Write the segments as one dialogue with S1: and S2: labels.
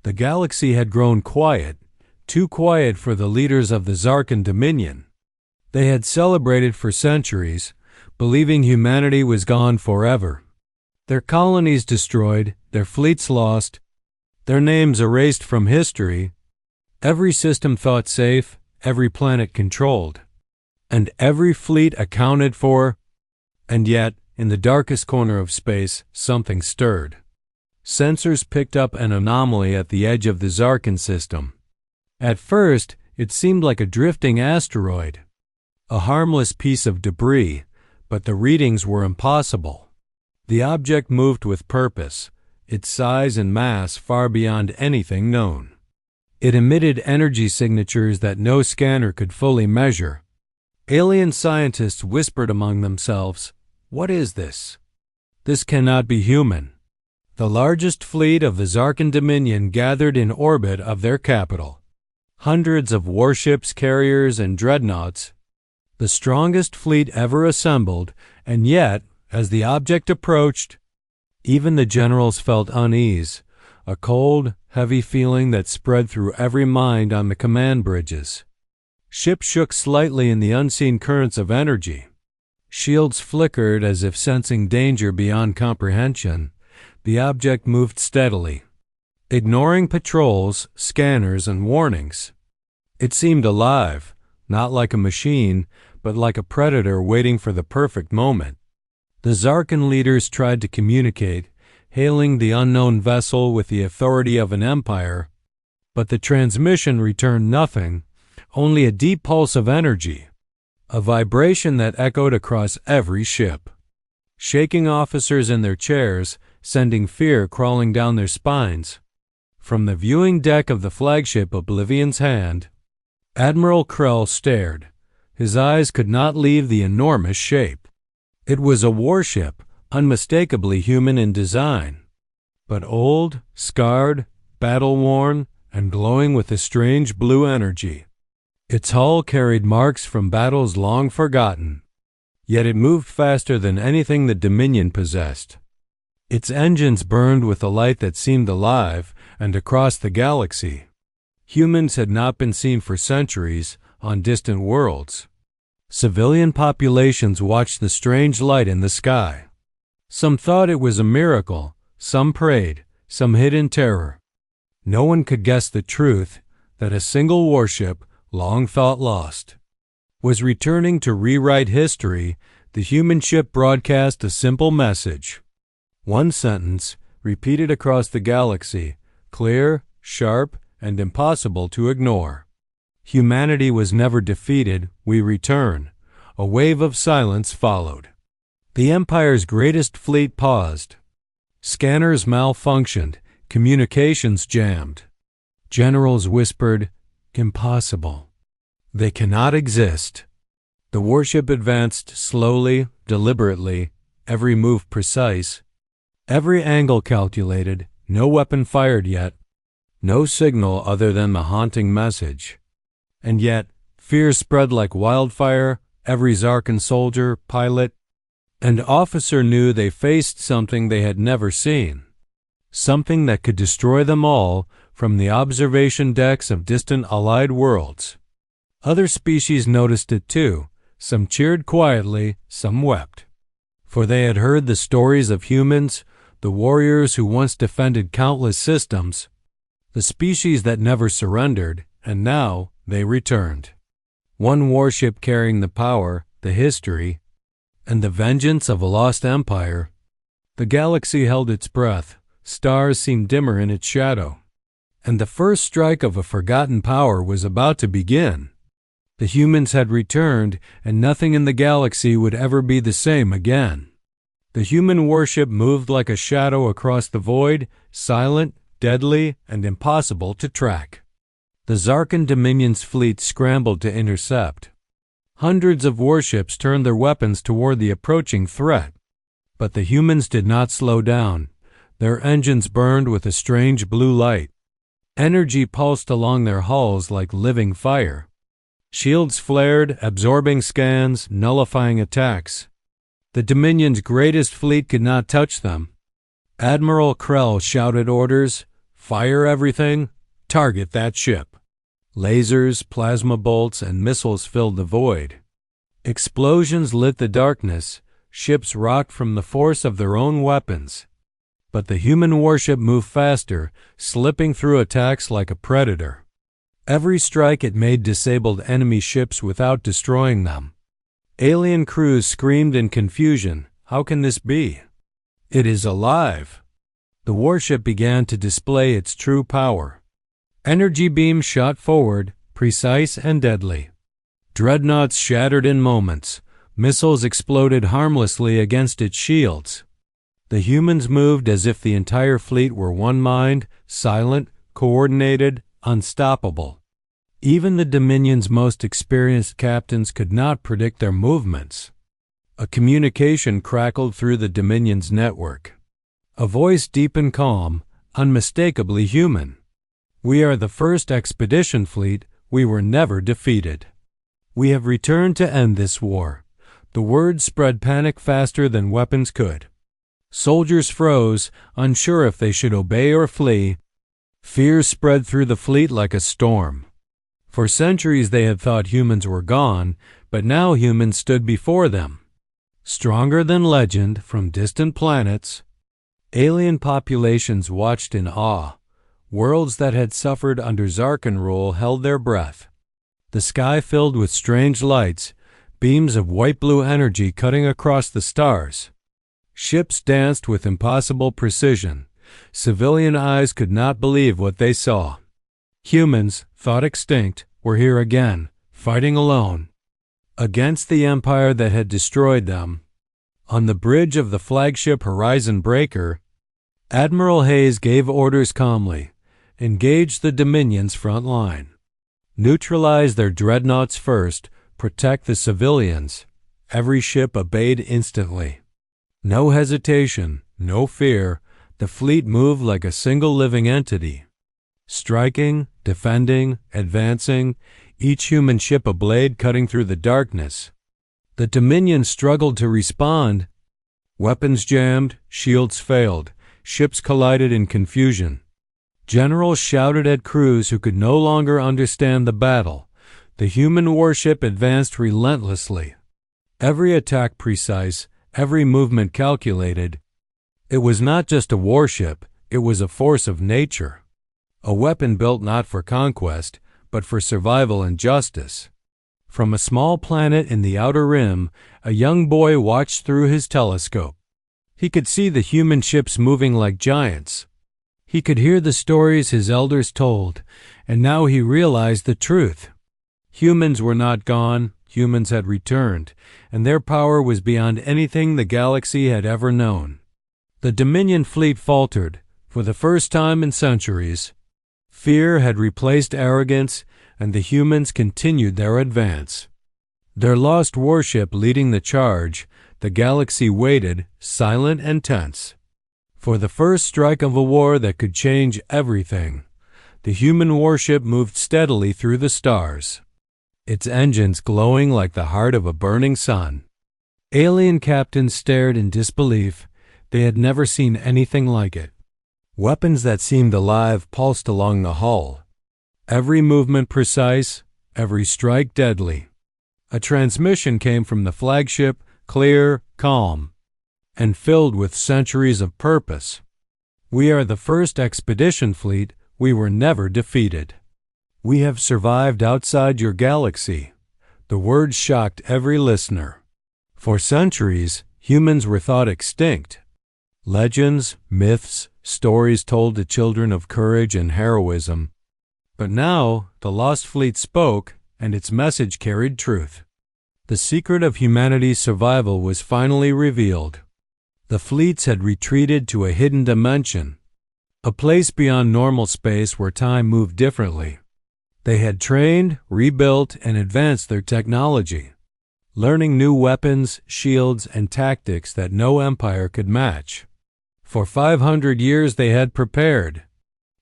S1: The galaxy had grown quiet, too quiet for the leaders of the Zarkan Dominion. They had celebrated for centuries, believing humanity was gone forever. Their colonies destroyed, their fleets lost, their names erased from history, every system thought safe, every planet controlled, and every fleet accounted for. And yet, in the darkest corner of space, something stirred. Sensors picked up an anomaly at the edge of the Zarkan system. At first, it seemed like a drifting asteroid, a harmless piece of debris, but the readings were impossible. The object moved with purpose, its size and mass far beyond anything known. It emitted energy signatures that no scanner could fully measure. Alien scientists whispered among themselves, "What is this? This cannot be human." The largest fleet of the Zarkan Dominion gathered in orbit of their capital. Hundreds of warships, carriers, and dreadnoughts. The strongest fleet ever assembled, and yet, as the object approached, even the generals felt unease, a cold, heavy feeling that spread through every mind on the command bridges. Ships shook slightly in the unseen currents of energy. Shields flickered as if sensing danger beyond comprehension. The object moved steadily, ignoring patrols, scanners, and warnings. It seemed alive, not like a machine, but like a predator waiting for the perfect moment. The Zarkan leaders tried to communicate, hailing the unknown vessel with the authority of an empire, but the transmission returned nothing, only a deep pulse of energy, a vibration that echoed across every ship, shaking officers in their chairs, sending fear crawling down their spines. From the viewing deck of the flagship Oblivion's Hand, Admiral Krell stared. His eyes could not leave the enormous shape. It was a warship, unmistakably human in design, but old, scarred, battle-worn, and glowing with a strange blue energy. Its hull carried marks from battles long forgotten, yet it moved faster than anything the Dominion possessed. Its engines burned with a light that seemed alive, and across the galaxy, humans had not been seen for centuries on distant worlds. Civilian populations watched the strange light in the sky. Some thought it was a miracle, some prayed, some hid in terror. No one could guess the truth that a single warship, long thought lost, was returning to rewrite history. The human ship broadcast a simple message. One sentence, repeated across the galaxy, clear, sharp, and impossible to ignore. Humanity was never defeated, we return. A wave of silence followed. The Empire's greatest fleet paused. Scanners malfunctioned, communications jammed. Generals whispered, "Impossible. They cannot exist." The warship advanced slowly, deliberately, every move precise, every angle calculated, no weapon fired yet, no signal other than the haunting message. And yet, fear spread like wildfire. Every Zarkan soldier, pilot, and officer knew they faced something they had never seen, something that could destroy them all from the observation decks of distant allied worlds. Other species noticed it too. Some cheered quietly, some wept. For they had heard the stories of humans, the warriors who once defended countless systems, the species that never surrendered, and now they returned. One warship carrying the power, the history, and the vengeance of a lost empire. The galaxy held its breath, stars seemed dimmer in its shadow, and the first strike of a forgotten power was about to begin. The humans had returned, and nothing in the galaxy would ever be the same again. The human warship moved like a shadow across the void, silent, deadly, and impossible to track. The Zarkan Dominion's fleet scrambled to intercept. Hundreds of warships turned their weapons toward the approaching threat. But the humans did not slow down. Their engines burned with a strange blue light. Energy pulsed along their hulls like living fire. Shields flared, absorbing scans, nullifying attacks. The Dominion's greatest fleet could not touch them. Admiral Krell shouted orders, Fire everything. Target that ship. Lasers, plasma bolts, and missiles filled the void. Explosions lit the darkness. Ships rocked from the force of their own weapons. But the human warship moved faster, slipping through attacks like a predator. Every strike it made disabled enemy ships without destroying them. Alien crews screamed in confusion. How can this be? It is alive. The warship began to display its true power. Energy beams shot forward, precise and deadly. Dreadnoughts shattered in moments. Missiles exploded harmlessly against its shields. The humans moved as if the entire fleet were one mind, silent, coordinated, unstoppable. Even the Dominion's most experienced captains could not predict their movements. A communication crackled through the Dominion's network. A voice deep and calm, unmistakably human. "We are the first expedition fleet. We were never defeated. We have returned to end this war." The words spread panic faster than weapons could. Soldiers froze, unsure if they should obey or flee. Fear spread through the fleet like a storm. For centuries they had thought humans were gone, but now humans stood before them. Stronger than legend from distant planets. Alien populations watched in awe. Worlds that had suffered under Zarkan rule held their breath. The sky filled with strange lights, beams of white-blue energy cutting across the stars. Ships danced with impossible precision. Civilian eyes could not believe what they saw. Humans, thought extinct, were here again, fighting alone. Against the empire that had destroyed them. On the bridge of the flagship Horizon Breaker, Admiral Hayes gave orders calmly. Engage the Dominion's front line. Neutralize their dreadnoughts first. Protect the civilians. Every ship obeyed instantly. No hesitation, no fear. The fleet moved like a single living entity. Striking, defending, advancing, each human ship a blade cutting through the darkness. The Dominion struggled to respond. Weapons jammed, shields failed, ships collided in confusion. Generals shouted at crews who could no longer understand the battle. The human warship advanced relentlessly. Every attack precise, every movement calculated. It was not just a warship, it was a force of nature. A weapon built not for conquest, but for survival and justice. From a small planet in the outer rim, a young boy watched through his telescope. He could see the human ships moving like giants. He could hear the stories his elders told, and now he realized the truth. Humans were not gone, humans had returned, and their power was beyond anything the galaxy had ever known. The Dominion fleet faltered, for the first time in centuries. Fear had replaced arrogance, and the humans continued their advance. Their lost warship leading the charge, the galaxy waited, silent and tense. For the first strike of a war that could change everything, the human warship moved steadily through the stars, its engines glowing like the heart of a burning sun. Alien captains stared in disbelief. They had never seen anything like it. Weapons that seemed alive pulsed along the hull. Every movement precise, every strike deadly. A transmission came from the flagship, clear, calm, and filled with centuries of purpose. "We are the first expedition fleet. We were never defeated. We have survived outside your galaxy." The words shocked every listener. For centuries, humans were thought extinct. Legends, myths, stories told to children of courage and heroism. But now, the lost fleet spoke, and its message carried truth. The secret of humanity's survival was finally revealed. The fleets had retreated to a hidden dimension, a place beyond normal space where time moved differently. They had trained, rebuilt, and advanced their technology, learning new weapons, shields, and tactics that no empire could match. For 500 years they had prepared.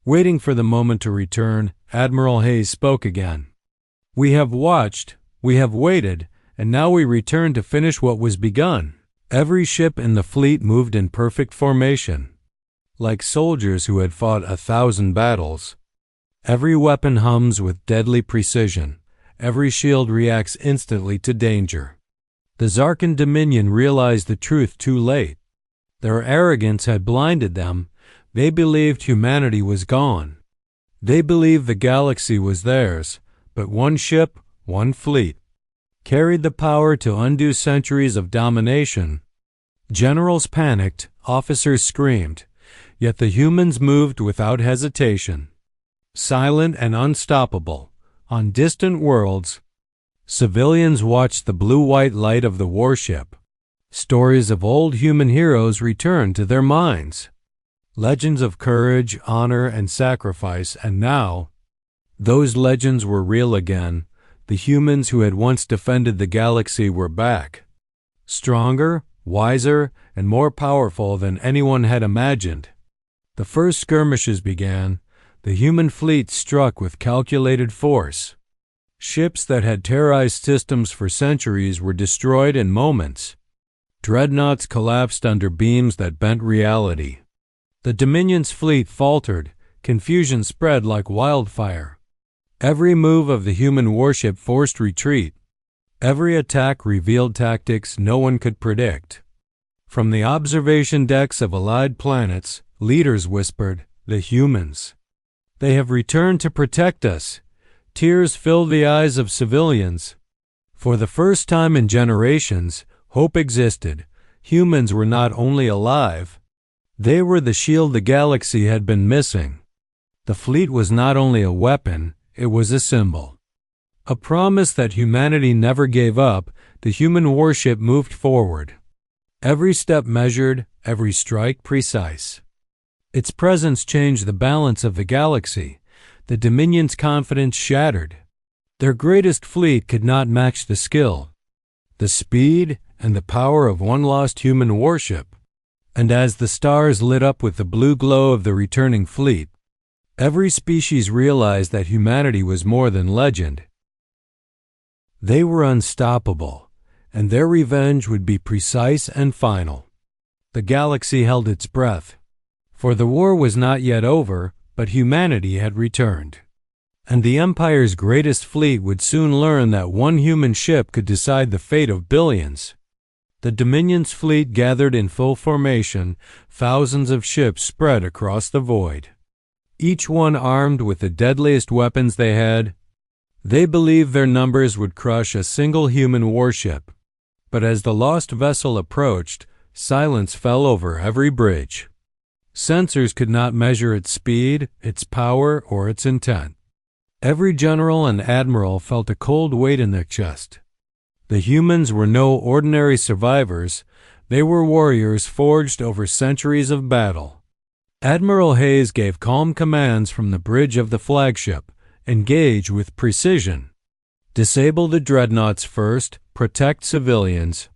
S1: Waiting for the moment to return, Admiral Hayes spoke again. "We have watched, we have waited, and now we return to finish what was begun." Every ship in the fleet moved in perfect formation. like soldiers who had fought 1,000 battles. Every weapon hums with deadly precision. Every shield reacts instantly to danger. The Zarkan Dominion realized the truth too late. Their arrogance had blinded them. They believed humanity was gone. They believed the galaxy was theirs, but one ship, one fleet, carried the power to undo centuries of domination. Generals panicked, officers screamed, yet the humans moved without hesitation. Silent and unstoppable, on distant worlds, civilians watched the blue-white light of the warship. Stories of old human heroes returned to their minds. Legends of courage, honor, and sacrifice, and now, those legends were real again. The humans who had once defended the galaxy were back. Stronger, wiser, and more powerful than anyone had imagined. The first skirmishes began. The human fleet struck with calculated force. Ships that had terrorized systems for centuries were destroyed in moments. Dreadnoughts collapsed under beams that bent reality. The Dominion's fleet faltered. Confusion spread like wildfire. Every move of the human warship forced retreat. Every attack revealed tactics no one could predict. From the observation decks of allied planets, leaders whispered, "The humans. They have returned to protect us." Tears filled the eyes of civilians. For the first time in generations, hope existed. Humans were not only alive, they were the shield the galaxy had been missing. The fleet was not only a weapon, it was a symbol. A promise that humanity never gave up. The human warship moved forward. Every step measured, every strike precise. Its presence changed the balance of the galaxy. The Dominion's confidence shattered. Their greatest fleet could not match the skill, the speed, and the power of one lost human warship. And as the stars lit up with the blue glow of the returning fleet, every species realized that humanity was more than legend. They were unstoppable, and their revenge would be precise and final. The galaxy held its breath, for the war was not yet over, but humanity had returned. And the Empire's greatest fleet would soon learn that one human ship could decide the fate of billions. The Dominion's fleet gathered in full formation, thousands of ships spread across the void, each one armed with the deadliest weapons they had. They believed their numbers would crush a single human warship. But as the lost vessel approached, silence fell over every bridge. Sensors could not measure its speed, its power, or its intent. Every general and admiral felt a cold weight in their chest. The humans were no ordinary survivors. They were warriors forged over centuries of battle. Admiral Hayes gave calm commands from the bridge of the flagship. Engage with precision. Disable the dreadnoughts first. Protect civilians.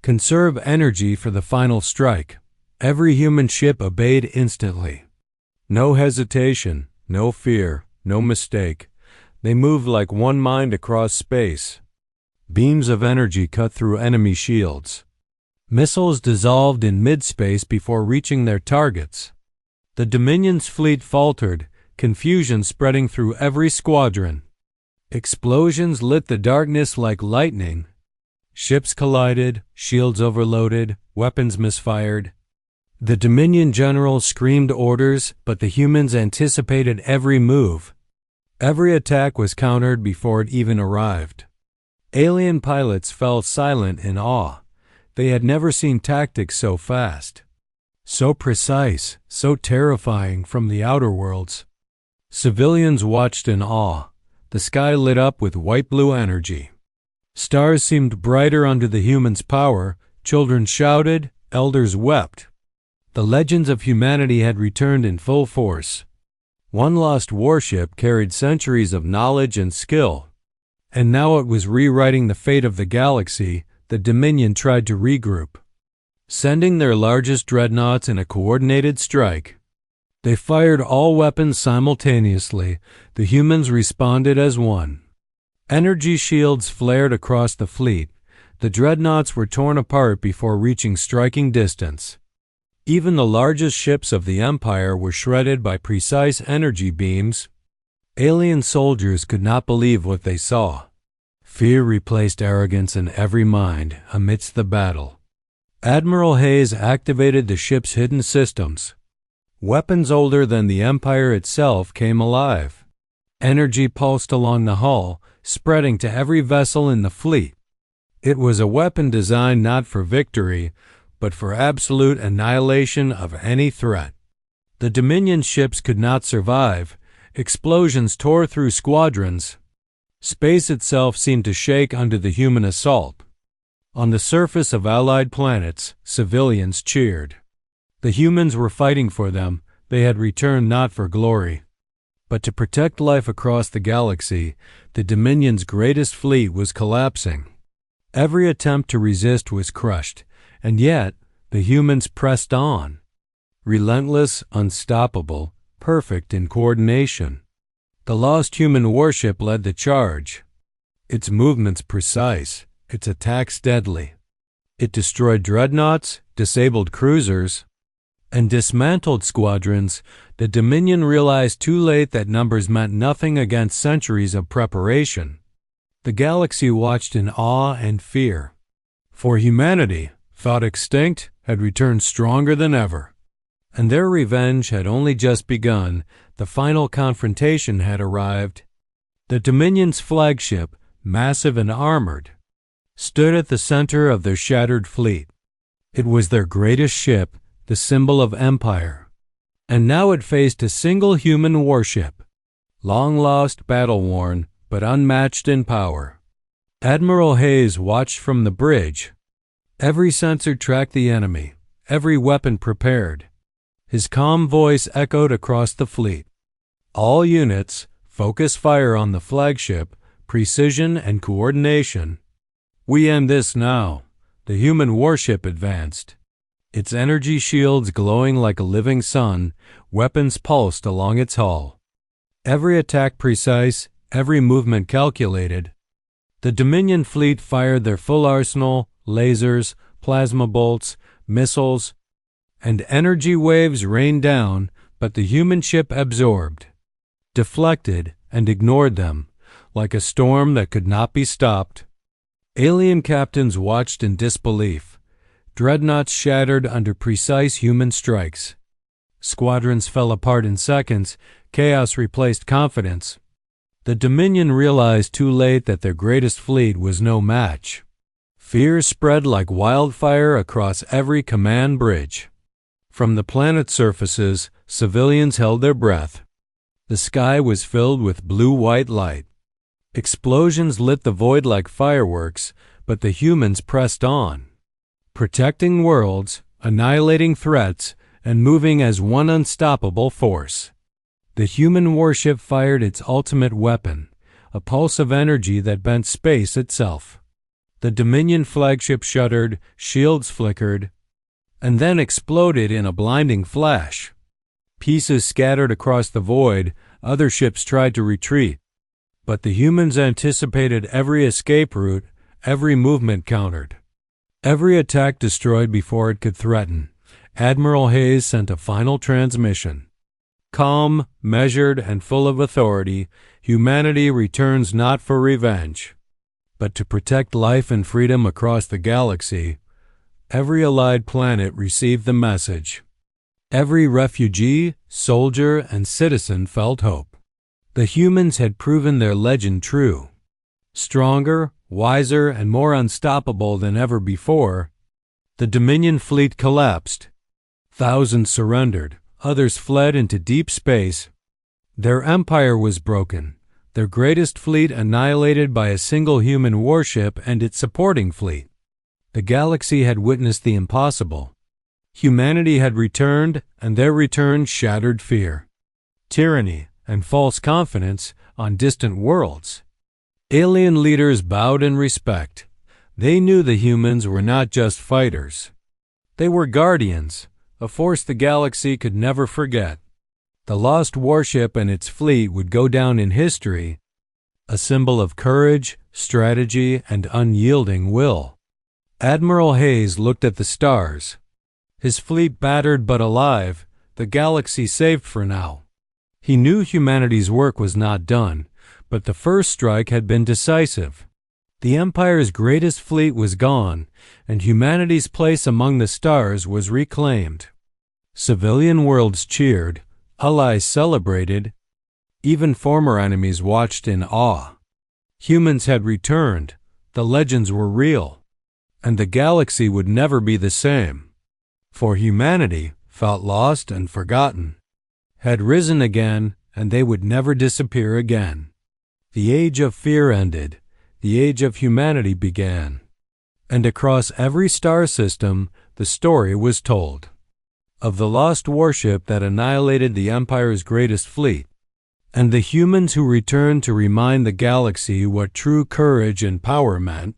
S1: Conserve energy for the final strike. Every human ship obeyed instantly. No hesitation, no fear, no mistake. They moved like one mind across space. Beams of energy cut through enemy shields. Missiles dissolved in mid-space before reaching their targets. The Dominion's fleet faltered, confusion spreading through every squadron. Explosions lit the darkness like lightning. Ships collided, shields overloaded, weapons misfired. The Dominion generals screamed orders, but the humans anticipated every move. Every attack was countered before it even arrived. Alien pilots fell silent in awe. They had never seen tactics so fast, so precise, so terrifying from the outer worlds. Civilians watched in awe. The sky lit up with white-blue energy. Stars seemed brighter under the humans' power. Children shouted, elders wept. The legends of humanity had returned in full force. One lost warship carried centuries of knowledge and skill. And now it was rewriting the fate of the galaxy. The Dominion tried to regroup, sending their largest dreadnoughts in a coordinated strike. They fired all weapons simultaneously. The humans responded as one. Energy shields flared across the fleet. The dreadnoughts were torn apart before reaching striking distance. Even the largest ships of the Empire were shredded by precise energy beams. Alien soldiers could not believe what they saw. Fear replaced arrogance in every mind amidst the battle. Admiral Hayes activated the ship's hidden systems. Weapons older than the Empire itself came alive. Energy pulsed along the hull, spreading to every vessel in the fleet. It was a weapon designed not for victory, but for absolute annihilation of any threat. The Dominion ships could not survive. Explosions tore through squadrons. Space itself seemed to shake under the human assault. On the surface of Allied planets, civilians cheered. The humans were fighting for them. They had returned not for glory, but to protect life across the galaxy. The Dominion's greatest fleet was collapsing. Every attempt to resist was crushed, and yet the humans pressed on. Relentless, unstoppable, perfect in coordination. The lost human warship led the charge. Its movements precise, its attacks deadly. It destroyed dreadnoughts, disabled cruisers, and dismantled squadrons. The Dominion realized too late that numbers meant nothing against centuries of preparation. The galaxy watched in awe and fear. For humanity, thought extinct, had returned stronger than ever. And their revenge had only just begun. The final confrontation had arrived. The Dominion's flagship, massive and armored, stood at the center of their shattered fleet. It was their greatest ship, the symbol of empire. And now it faced a single human warship, long lost, battle-worn, but unmatched in power. Admiral Hayes watched from the bridge. Every sensor tracked the enemy, every weapon prepared. His calm voice echoed across the fleet. All units, focus fire on the flagship, precision and coordination. We end this now. The human warship advanced. Its energy shields glowing like a living sun, weapons pulsed along its hull. Every attack precise, every movement calculated. The Dominion fleet fired their full arsenal, lasers, plasma bolts, missiles, and energy waves rained down, but the human ship absorbed, deflected, and ignored them, like a storm that could not be stopped. Alien captains watched in disbelief. Dreadnoughts shattered under precise human strikes. Squadrons fell apart in seconds. Chaos replaced confidence. The Dominion realized too late that their greatest fleet was no match. Fear spread like wildfire across every command bridge. From the planet's surfaces, civilians held their breath. The sky was filled with blue-white light. Explosions lit the void like fireworks, but the humans pressed on, protecting worlds, annihilating threats, and moving as one unstoppable force. The human warship fired its ultimate weapon, a pulse of energy that bent space itself. The Dominion flagship shuddered, shields flickered, and then exploded in a blinding flash. Pieces scattered across the void. Other ships tried to retreat, but the humans anticipated every escape route, every movement countered. Every attack destroyed before it could threaten. Admiral Hayes sent a final transmission. Calm, measured, and full of authority, humanity returns not for revenge, but to protect life and freedom across the galaxy. Every allied planet received the message. Every refugee, soldier, and citizen felt hope. The humans had proven their legend true. Stronger, wiser, and more unstoppable than ever before, the Dominion fleet collapsed. Thousands surrendered. Others fled into deep space. Their empire was broken, their greatest fleet annihilated by a single human warship and its supporting fleet. The galaxy had witnessed the impossible. Humanity had returned, and their return shattered fear, tyranny, and false confidence on distant worlds. Alien leaders bowed in respect. They knew the humans were not just fighters. They were guardians, a force the galaxy could never forget. The lost warship and its fleet would go down in history, a symbol of courage, strategy, and unyielding will. Admiral Hayes looked at the stars. His fleet battered but alive, the galaxy saved for now. He knew humanity's work was not done, but the first strike had been decisive. The Empire's greatest fleet was gone, and humanity's place among the stars was reclaimed. Civilian worlds cheered, allies celebrated, even former enemies watched in awe. Humans had returned, the legends were real, and the galaxy would never be the same. For humanity, felt lost and forgotten, had risen again, and they would never disappear again. The age of fear ended, the age of humanity began. And across every star system, the story was told of the lost warship that annihilated the Empire's greatest fleet, and the humans who returned to remind the galaxy what true courage and power meant.